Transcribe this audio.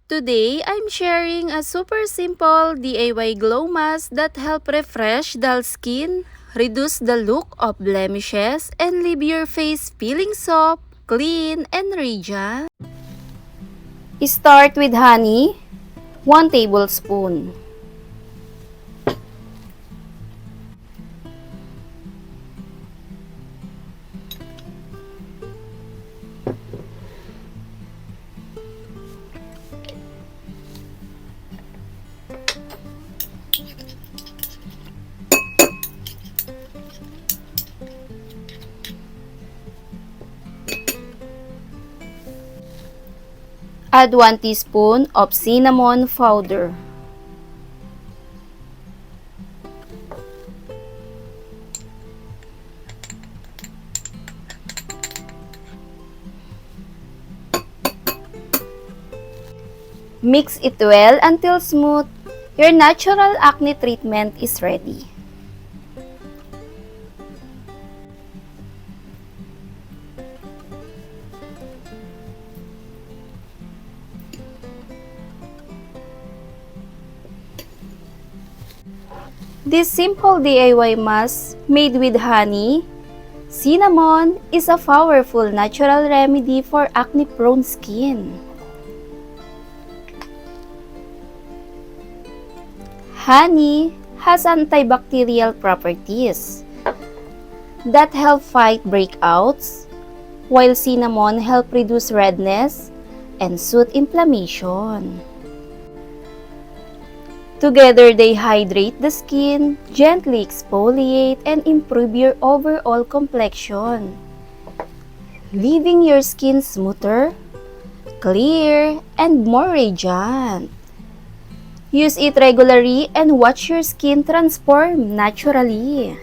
Today, I'm sharing a super simple DIY glow mask that help refresh dull skin, reduce the look of blemishes, and leave your face feeling soft, clean, and radiant. Start with honey, 1 tablespoon. Add 1 teaspoon of cinnamon powder. Mix it well until smooth. Your natural acne treatment is ready. This simple DIY mask made with honey, cinnamon is a powerful natural remedy for acne-prone skin. Honey has antibacterial properties that help fight breakouts, while cinnamon help reduce redness and soothe inflammation. Together, they hydrate the skin, gently exfoliate, and improve your overall complexion, leaving your skin smoother, clear, and more radiant. Use it regularly and watch your skin transform naturally.